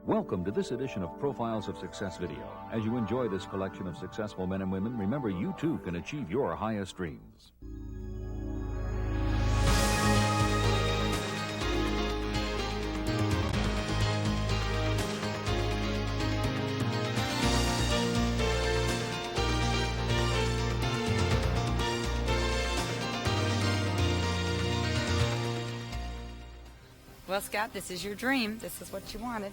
Welcome to this edition of Profiles of Success Video. As you enjoy this collection of successful men and women, remember you too can achieve your highest dreams. Well, Scott, this is your dream. This is what you wanted.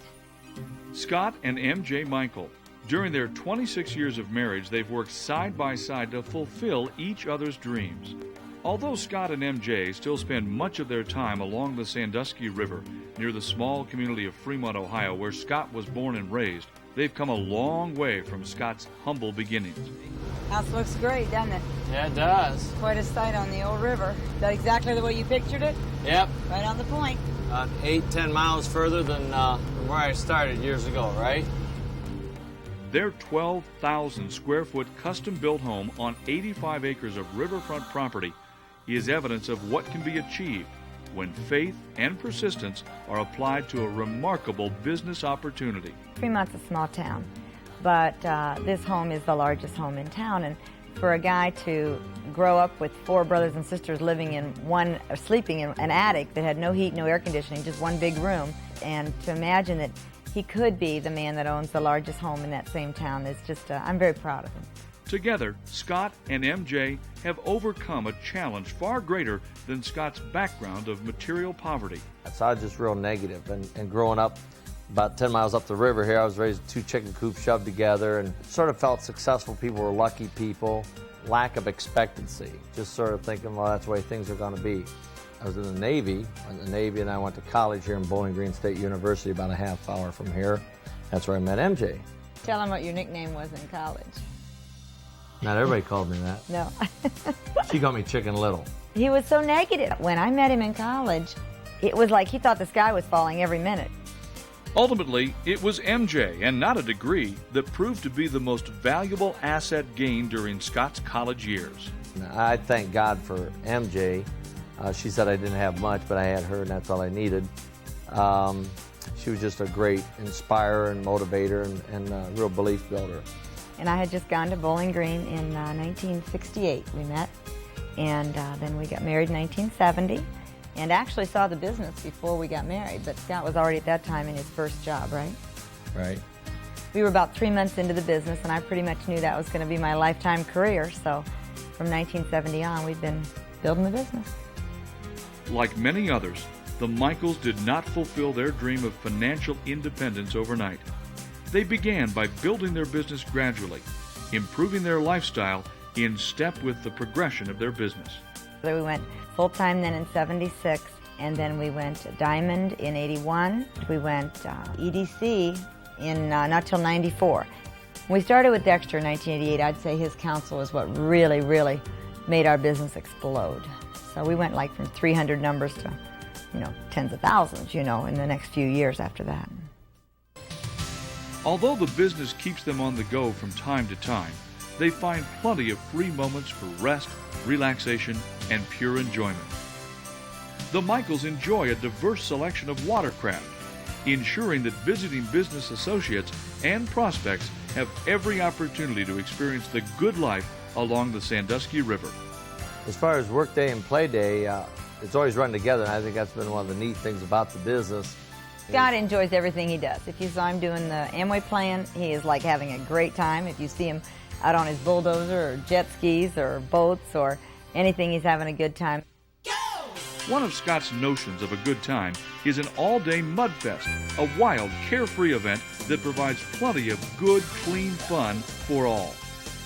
Scott and M.J. Michael. During their 26 years of marriage, they've worked side by side to fulfill each other's dreams. Although Scott and M.J. still spend much of their time along the Sandusky River, near the small community of Fremont, Ohio, where Scott was born and raised, they've come a long way from Scott's humble beginnings. House looks great, doesn't it? Yeah, it does. Quite a sight on the old river. Is that exactly the way you pictured it? Yep. Right on the point. 8-10 miles further than where I started years ago, right? Their 12,000 square foot custom-built home on 85 acres of riverfront property is evidence of what can be achieved when faith and persistence are applied to a remarkable business opportunity. Fremont's a small town, but this home is the largest home in town, and for a guy to grow up with 4 brothers and sisters living in sleeping in an attic that had no heat, no air conditioning, just one big room, and to imagine that he could be the man that owns the largest home in that same town is just, I'm very proud of him. Together, Scott and MJ have overcome a challenge far greater than Scott's background of material poverty. So I was just real negative, and growing up about 10 miles up the river here, I was raised 2 chicken coops shoved together and sort of felt successful people were lucky people, lack of expectancy, just sort of thinking, well, that's the way things are going to be. I was in the Navy, and I went to college here in Bowling Green State University, about a half hour from here. That's where I met MJ. Tell him what your nickname was in college. Not everybody called me that. No. She called me Chicken Little. He was so negative. When I met him in college, it was like he thought the sky was falling every minute. Ultimately, it was MJ, and not a degree, that proved to be the most valuable asset gained during Scott's college years. I thank God for MJ. She said I didn't have much, but I had her, and that's all I needed. She was just a great inspirer and motivator and a real belief builder. And I had just gone to Bowling Green in 1968. We met, and then we got married in 1970. And actually saw the business before we got married, but Scott was already at that time in his first job, right? Right. We were about 3 months into the business, and I pretty much knew that was going to be my lifetime career, so from 1970 on, we've been building the business. Like many others, the Michaels did not fulfill their dream of financial independence overnight. They began by building their business gradually, improving their lifestyle in step with the progression of their business. So we went full-time then in 76, and then we went Diamond in 81. We went EDC in not till 94. When we started with Dexter in 1988, I'd say his counsel is what really, really made our business explode. So we went like from 300 numbers to, tens of thousands, in the next few years after that. Although the business keeps them on the go from time to time, they find plenty of free moments for rest, relaxation, and pure enjoyment. The Michaels enjoy a diverse selection of watercraft, ensuring that visiting business associates and prospects have every opportunity to experience the good life along the Sandusky River. As far as work day and play day, it's always run together, and I think that's been one of the neat things about the business. Scott enjoys everything he does. If you saw him doing the Amway plan, he is like having a great time. If you see him out on his bulldozer or jet skis or boats or anything, he's having a good time. One of Scott's notions of a good time is an all-day mud fest, a wild, carefree event that provides plenty of good, clean fun for all.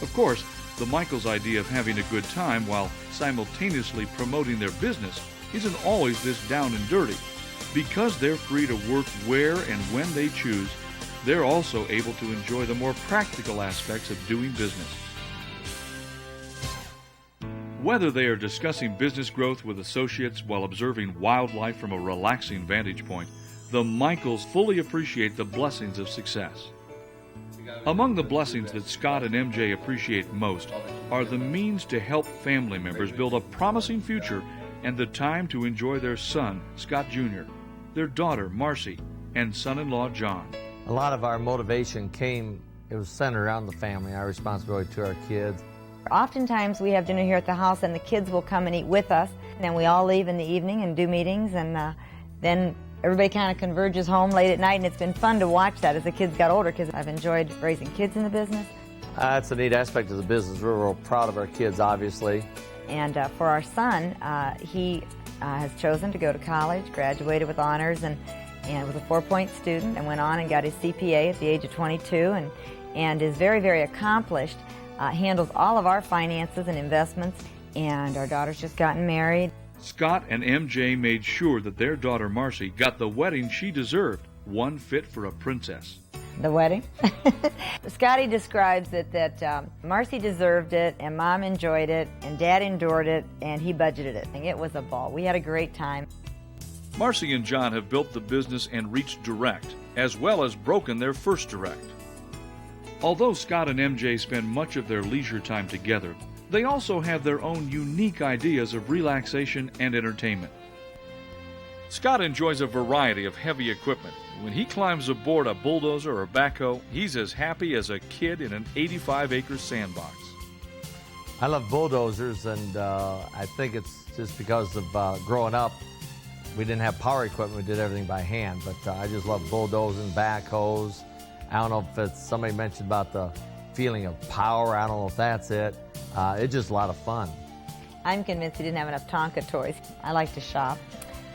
Of course, the Michaels' idea of having a good time while simultaneously promoting their business isn't always this down and dirty. Because they're free to work where and when they choose, they're also able to enjoy the more practical aspects of doing business. Whether they are discussing business growth with associates while observing wildlife from a relaxing vantage point, the Michaels fully appreciate the blessings of success. Among the blessings that Scott and MJ appreciate most are the means to help family members build a promising future and the time to enjoy their son, Scott Jr., their daughter, Marcy, and son-in-law, John. A lot of our motivation it was centered around the family, our responsibility to our kids. Oftentimes we have dinner here at the house and the kids will come and eat with us. And then we all leave in the evening and do meetings, and then everybody kind of converges home late at night, and it's been fun to watch that as the kids got older because I've enjoyed raising kids in the business. That's a neat aspect of the business. We're real proud of our kids, obviously. And for our son, he has chosen to go to college, graduated with honors, and was a 4-point student, and went on and got his CPA at the age of 22, and is very, very accomplished, handles all of our finances and investments, and our daughter's just gotten married. Scott and MJ made sure that their daughter Marcy got the wedding she deserved, one fit for a princess. The wedding? Scotty describes it that Marcy deserved it, and Mom enjoyed it, and Dad endured it, and he budgeted it. And it was a ball. We had a great time. Marcy and John have built the business and reached direct, as well as broken their first direct. Although Scott and MJ spend much of their leisure time together, they also have their own unique ideas of relaxation and entertainment. Scott enjoys a variety of heavy equipment. When he climbs aboard a bulldozer or backhoe, he's as happy as a kid in an 85-acre sandbox. I love bulldozers, and I think it's just because of growing up. We didn't have power equipment, we did everything by hand, but I just love bulldozing, backhoes. I don't know if it's, somebody mentioned about the feeling of power, I don't know if that's it. It's just a lot of fun. I'm convinced he didn't have enough Tonka toys. I like to shop.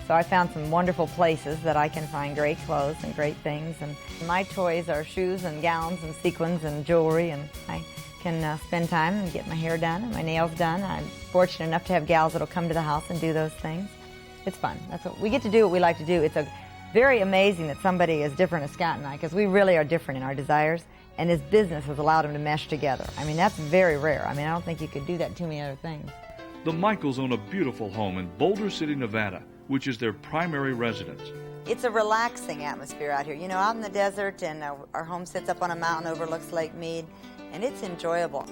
So I found some wonderful places that I can find great clothes and great things. And my toys are shoes and gowns and sequins and jewelry, and I can spend time and get my hair done and my nails done. I'm fortunate enough to have gals that'll come to the house and do those things. It's fun. That's what we get to do. What we like to do. It's very amazing that somebody as different as Scott and I, because we really are different in our desires, and his business has allowed him to mesh together. I mean, that's very rare. I mean, I don't think you could do that in too many other things. The Michaels own a beautiful home in Boulder City, Nevada, which is their primary residence. It's a relaxing atmosphere out here. You know, out in the desert, and our home sits up on a mountain, overlooks Lake Mead, and it's enjoyable.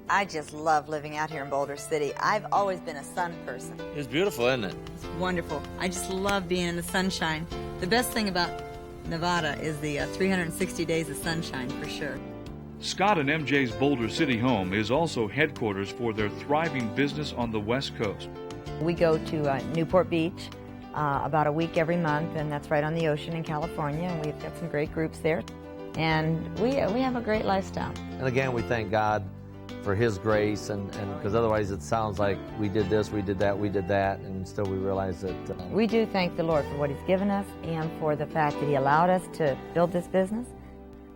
I just love living out here in Boulder City. I've always been a sun person. It's beautiful, isn't it? It's wonderful. I just love being in the sunshine. The best thing about Nevada is the 360 days of sunshine, for sure. Scott and MJ's Boulder City home is also headquarters for their thriving business on the West Coast. We go to Newport Beach about a week every month, and that's right on the ocean in California, and we've got some great groups there. And we have a great lifestyle. And again, we thank God for His grace, and because otherwise it sounds like we did this, we did that, and still we realize that... We do thank the Lord for what He's given us and for the fact that He allowed us to build this business.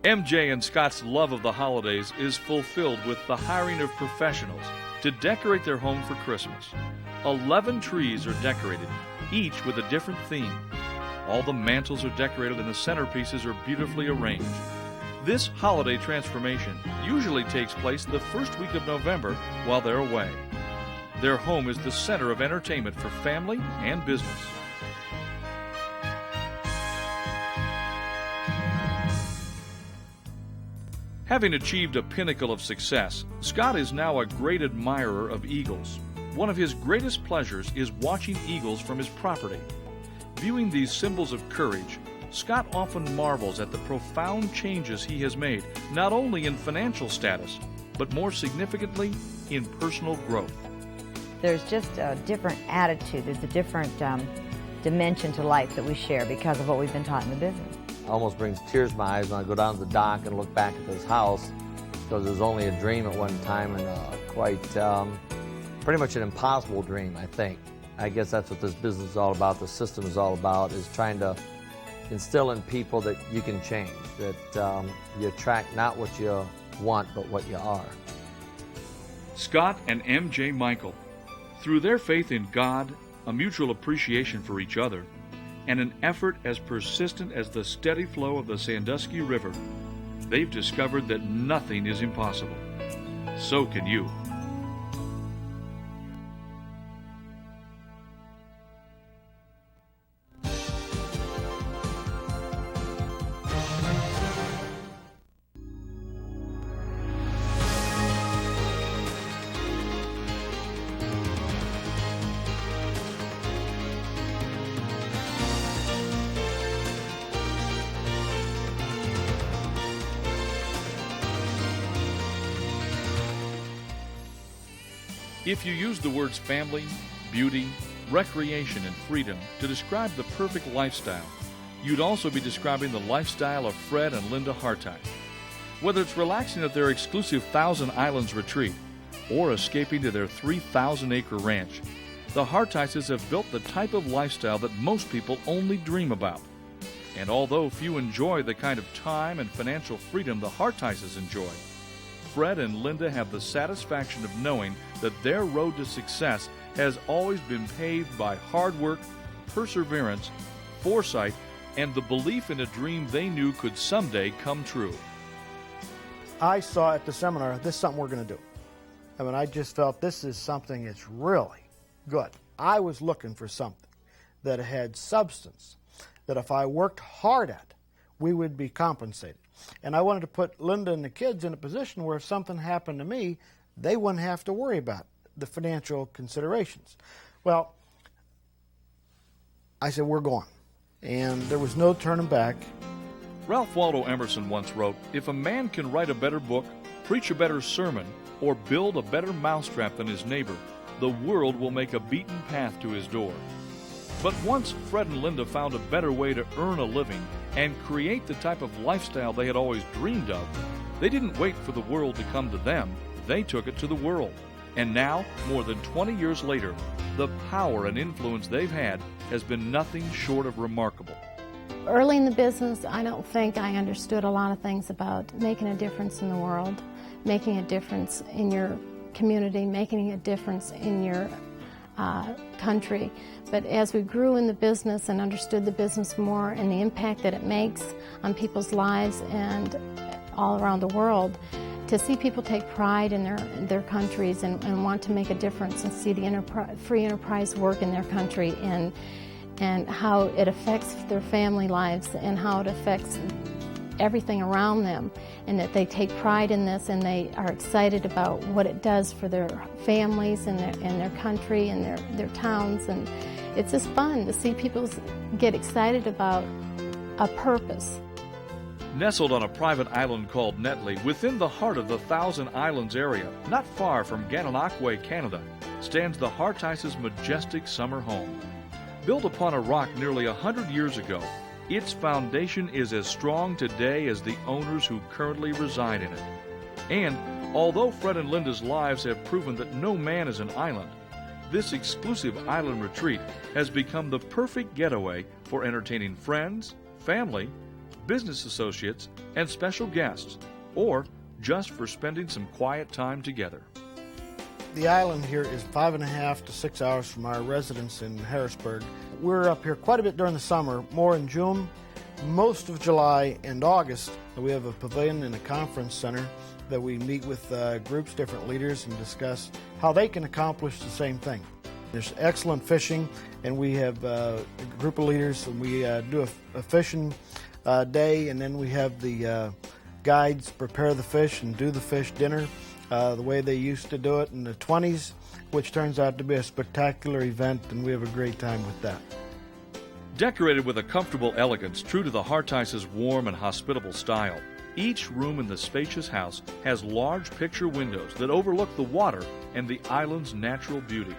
MJ and Scott's love of the holidays is fulfilled with the hiring of professionals to decorate their home for Christmas. 11 trees are decorated, each with a different theme. All the mantels are decorated and the centerpieces are beautifully arranged. This holiday transformation usually takes place the first week of November while they're away. Their home is the center of entertainment for family and business. Having achieved a pinnacle of success, Scott is now a great admirer of eagles. One of his greatest pleasures is watching eagles from his property. Viewing these symbols of courage, Scott often marvels at the profound changes he has made, not only in financial status, but more significantly, in personal growth. There's just a different attitude. There's a different dimension to life that we share because of what we've been taught in the business. It almost brings tears to my eyes when I go down to the dock and look back at this house, because it was only a dream at one time, and pretty much an impossible dream, I think. I guess that's what this business is all about, the system is all about, is trying to instill in people that you can change, that you attract not what you want, but what you are. Scott and MJ Michael, through their faith in God, a mutual appreciation for each other, and an effort as persistent as the steady flow of the Sandusky River, they've discovered that nothing is impossible. So can you. If you use the words family, beauty, recreation, and freedom to describe the perfect lifestyle, you'd also be describing the lifestyle of Fred and Linda Harteis. Whether it's relaxing at their exclusive Thousand Islands retreat or escaping to their 3,000-acre ranch, the Harteises have built the type of lifestyle that most people only dream about. And although few enjoy the kind of time and financial freedom the Harteises enjoy, Fred and Linda have the satisfaction of knowing that their road to success has always been paved by hard work, perseverance, foresight, and the belief in a dream they knew could someday come true. I saw at the seminar, this is something we're going to do. I mean, I just felt this is something that's really good. I was looking for something that had substance, that if I worked hard at, we would be compensated. And I wanted to put Linda and the kids in a position where if something happened to me, they wouldn't have to worry about the financial considerations. Well, I said, we're going. And there was no turning back. Ralph Waldo Emerson once wrote, "If a man can write a better book, preach a better sermon, or build a better mousetrap than his neighbor, the world will make a beaten path to his door." But once Fred and Linda found a better way to earn a living and create the type of lifestyle they had always dreamed of, they didn't wait for the world to come to them. They took it to the world. And now, more than 20 years later, the power and influence they've had has been nothing short of remarkable. Early in the business, I don't think I understood a lot of things about making a difference in the world, making a difference in your community, making a difference in your country. But as we grew in the business and understood the business more and the impact that it makes on people's lives and all around the world, to see people take pride in their countries and want to make a difference and see the free enterprise work in their country and how it affects their family lives and how it affects everything around them, and that they take pride in this and they are excited about what it does for their families and their country and their towns. And it's just fun to see people get excited about a purpose. Nestled on a private island called Netley, within the heart of the Thousand Islands area, not far from Gananoque, Canada, stands the Harteises' majestic summer home. Built upon a rock nearly 100 years ago, its foundation is as strong today as the owners who currently reside in it. And although Fred and Linda's lives have proven that no man is an island, this exclusive island retreat has become the perfect getaway for entertaining friends, family, business associates, and special guests, or just for spending some quiet time together. The island here is 5.5 to 6 hours from our residence in Harrisburg. We're up here quite a bit during the summer, more in June, most of July and August. We have a pavilion and a conference center that we meet with groups, different leaders, and discuss how they can accomplish the same thing. There's excellent fishing, and we have a group of leaders, and we do a fishing day, and then we have the guides prepare the fish and do the fish dinner the way they used to do it in the 20s, which turns out to be a spectacular event, and we have a great time with that. Decorated with a comfortable elegance true to the Harteises' warm and hospitable style, each room in the spacious house has large picture windows that overlook the water and the island's natural beauty.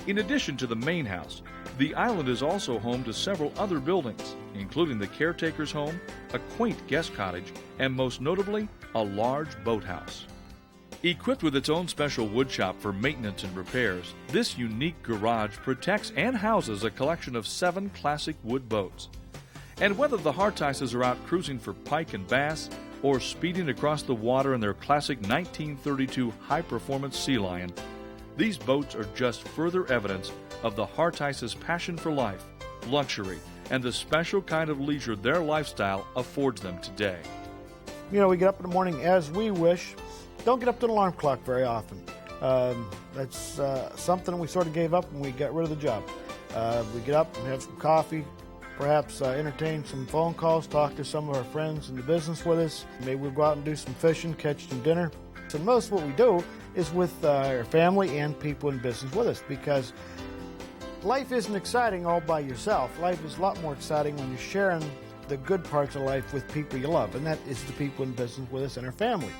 In addition to the main house, the island is also home to several other buildings, including the caretaker's home, a quaint guest cottage, and most notably, a large boathouse. Equipped with its own special woodshop for maintenance and repairs, this unique garage protects and houses a collection of 7 classic wood boats. And whether the Harteises are out cruising for pike and bass, or speeding across the water in their classic 1932 high-performance Sea Lion, these boats are just further evidence of the Harteises' passion for life, luxury, and the special kind of leisure their lifestyle affords them today. You know, we get up in the morning as we wish. Don't get up to an alarm clock very often. That's something we sort of gave up when we got rid of the job. We get up and have some coffee, perhaps entertain some phone calls, talk to some of our friends in the business with us. Maybe we'll go out and do some fishing, catch some dinner. So most of what we do is with our family and people in business with us, because life isn't exciting all by yourself. Life is a lot more exciting when you're sharing the good parts of life with people you love, and that is the people in business with us and our family.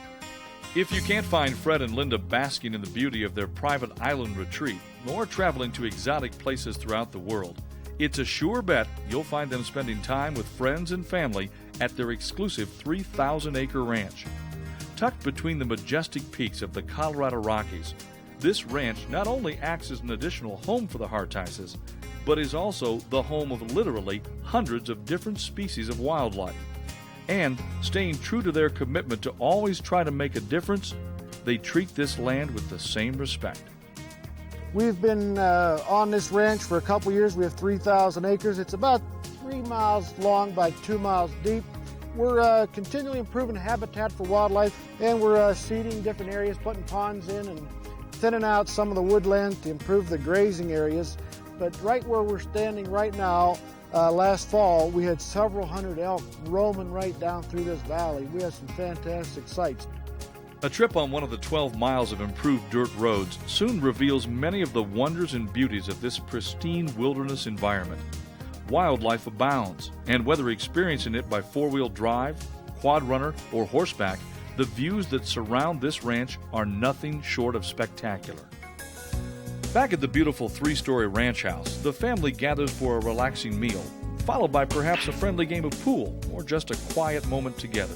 If you can't find Fred and Linda basking in the beauty of their private island retreat, or traveling to exotic places throughout the world, it's a sure bet you'll find them spending time with friends and family at their exclusive 3,000-acre ranch. Tucked between the majestic peaks of the Colorado Rockies, this ranch not only acts as an additional home for the Harteises, but is also the home of literally hundreds of different species of wildlife. And staying true to their commitment to always try to make a difference, they treat this land with the same respect. We've been on this ranch for a couple years. We have 3,000 acres. It's about 3 miles long by 2 miles deep. We're continually improving habitat for wildlife, and we're seeding different areas, putting ponds in and thinning out some of the woodland to improve the grazing areas. But right where we're standing right now, last fall, we had several hundred elk roaming right down through this valley. We have some fantastic sights. A trip on one of the 12 miles of improved dirt roads soon reveals many of the wonders and beauties of this pristine wilderness environment. Wildlife abounds, and whether experiencing it by four-wheel drive, quad runner, or horseback, the views that surround this ranch are nothing short of spectacular. Back at the beautiful 3-story ranch house, the family gathers for a relaxing meal, followed by perhaps a friendly game of pool or just a quiet moment together.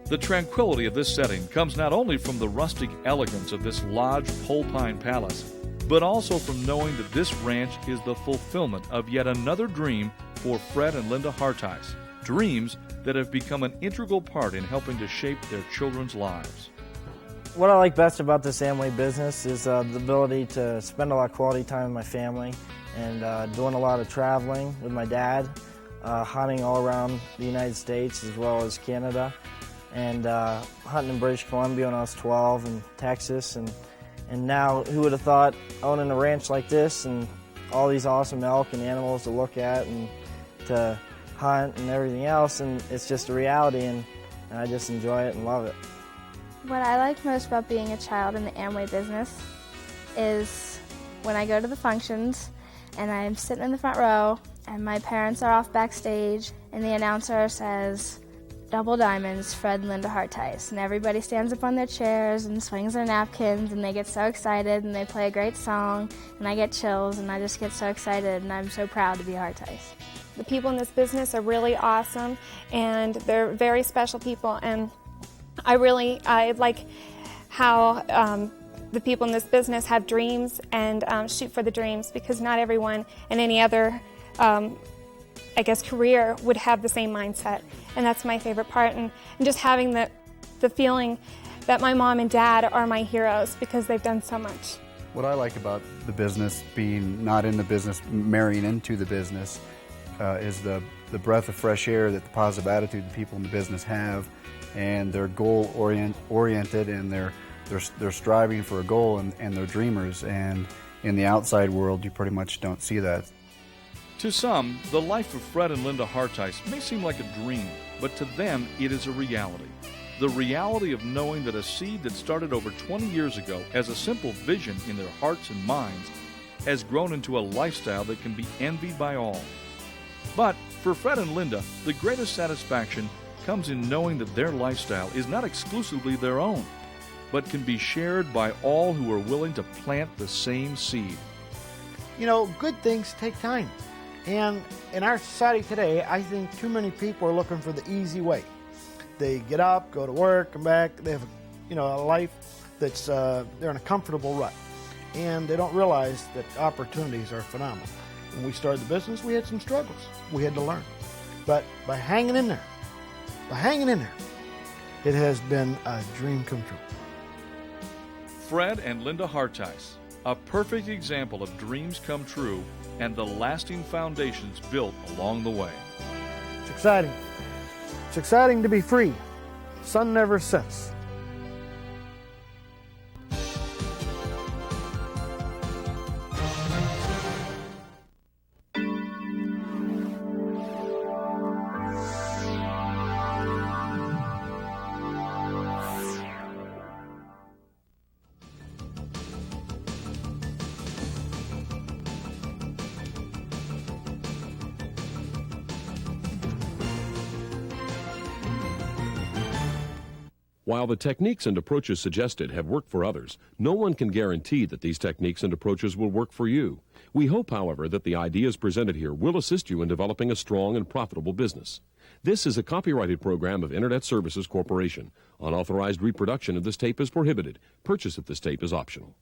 The tranquility of this setting comes not only from the rustic elegance of this lodge pole pine palace, but also from knowing that this ranch is the fulfillment of yet another dream for Fred and Linda Harteis, dreams that have become an integral part in helping to shape their children's lives. What I like best about this Amway business is the ability to spend a lot of quality time with my family and doing a lot of traveling with my dad, hunting all around the United States as well as Canada, and hunting in British Columbia when I was 12 and Texas. And now, who would have thought owning a ranch like this and all these awesome elk and animals to look at and to hunt and everything else, and it's just a reality, and I just enjoy it and love it. What I like most about being a child in the Amway business is when I go to the functions and I'm sitting in the front row and my parents are off backstage and the announcer says, "Double Diamonds, Fred and Linda Harteis," and everybody stands up on their chairs and swings their napkins and they get so excited and they play a great song and I get chills and I just get so excited and I'm so proud to be Harteis. The people in this business are really awesome and they're very special people, and I like how the people in this business have dreams and shoot for the dreams, because not everyone in any other career would have the same mindset, and that's my favorite part, and just having the feeling that my mom and dad are my heroes because they've done so much. What I like about the business, being not in the business, marrying into the business, is the breath of fresh air, that the positive attitude the people in the business have, and they're goal-oriented, and they're striving for a goal, and they're dreamers, and in the outside world you pretty much don't see that. To some, the life of Fred and Linda Harteis may seem like a dream, but to them it is a reality. The reality of knowing that a seed that started over 20 years ago as a simple vision in their hearts and minds has grown into a lifestyle that can be envied by all. But for Fred and Linda, the greatest satisfaction comes in knowing that their lifestyle is not exclusively their own, but can be shared by all who are willing to plant the same seed. You know, good things take time. And in our society today, I think too many people are looking for the easy way. They get up, go to work, come back, they have a life that's, they're in a comfortable rut. And they don't realize that opportunities are phenomenal. When we started the business, we had some struggles. We had to learn. But by hanging in there, it has been a dream come true. Fred and Linda Harteis, a perfect example of dreams come true and the lasting foundations built along the way. It's exciting. It's exciting to be free. Sun never sets. While the techniques and approaches suggested have worked for others, no one can guarantee that these techniques and approaches will work for you. We hope, however, that the ideas presented here will assist you in developing a strong and profitable business. This is a copyrighted program of Internet Services Corporation. Unauthorized reproduction of this tape is prohibited. Purchase of this tape is optional.